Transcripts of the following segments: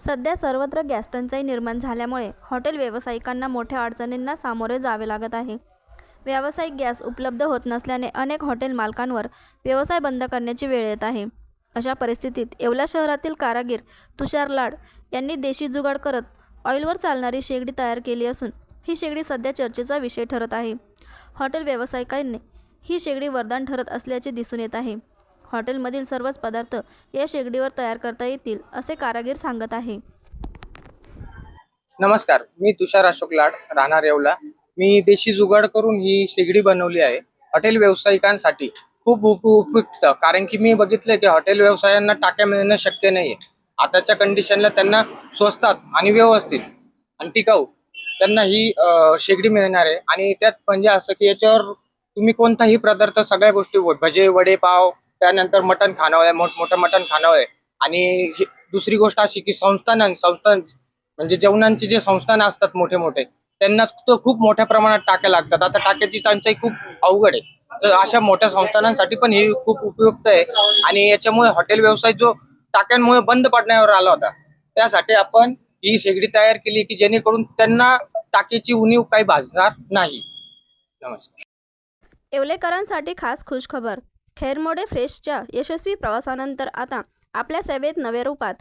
सध्या सर्वत्र गॅस टंचाई निर्माण झाल्यामुळे हॉटेल व्यावसायिकांना मोठ्या अडचणींना सामोरे जावे लागत आहे। व्यावसायिक गॅस उपलब्ध होत नसल्याने अनेक हॉटेल मालकांवर व्यवसाय बंद करण्याची वेळ येत आहे। अशा परिस्थितीत येवला शहरातील कारागीर तुषार लाड यांनी देशी जुगाड करत ऑइलवर चालणारी शेगडी तयार केली असून ही शेगडी सध्या चर्चेचा विषय ठरत आहे। हॉटेल व्यावसायिकांनी ही शेगडी वरदान ठरत असल्याचे दिसून येत आहे। हॉटेलमधील सर्वच पदार्थ या शेगडीवर तयार करता येतील असे कारागीर सांगत आहे। नमस्कार, मी तुषार अशोक लाड, राहणार येवला। मी देशी जुगाड करून ही शेगडी बनवली आहे हॉटेल व्यावसायिकांसाठी। खूप उपयुक्त, कारण की मी बघितले की हॉटेल व्यवसायांना टाक्या मिळणं शक्य नाहीये। आताच्या कंडिशनला त्यांना स्वस्तात आणि व्यवस्थित आणि टिकाऊ त्यांना ही शेगडी मिळणार आहे। आणि त्यात म्हणजे असं की याच्यावर तुम्ही कोणताही पदार्थ, सगळ्या गोष्टी, भजे, वडे, पाव, त्यानंतर मटण खाणं आहे, मोठमोठं मटण खाणं आहे। आणि दुसरी गोष्ट अशी की संस्थान म्हणजे जेवणांचे जे संस्थान असतात मोठे मोठे, त्यांना तर खूप मोठ्या प्रमाणात टाक्या लागतात। आता टाक्याची टंचाई खूप अवघड आहे, तर अशा मोठ्या संस्थानांसाठी पण ही खूप उपयुक्त आहे। आणि याच्यामुळे हॉटेल व्यवसाय जो टाक्यांमुळे बंद पडण्यावर आला होता, त्यासाठी आपण ही शेगडी तयार केली की जेणेकरून त्यांना टाकीची उणीव काही भासणार नाही। नमस्कार। येवलेकरांसाठी खास खुशखबर। खैरमोडे फ्रेशच्या यशस्वी प्रवासानंतर आता आपल्या सेवेत नव्या रूपात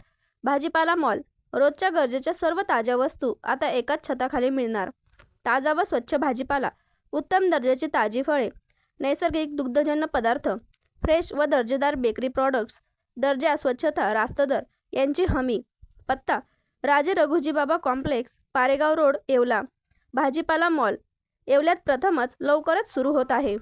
भाजीपाला मॉल। रोजच्या गरजेच्या सर्व ताज्या वस्तू आता एकाच छताखाली मिळणार। ताजा व स्वच्छ भाजीपाला, उत्तम दर्जाची ताजी फळे, नैसर्गिक दुग्धजन्य पदार्थ, फ्रेश व दर्जेदार बेकरी प्रॉडक्ट्स, दर्जा, स्वच्छता, रास्त दर यांची हमी। पत्ता: राजे रघुजी बाबा कॉम्प्लेक्स, पारेगाव रोड, येवला। भाजीपाला मॉल येवल्यात प्रथमच लवकरच सुरू होत आहे।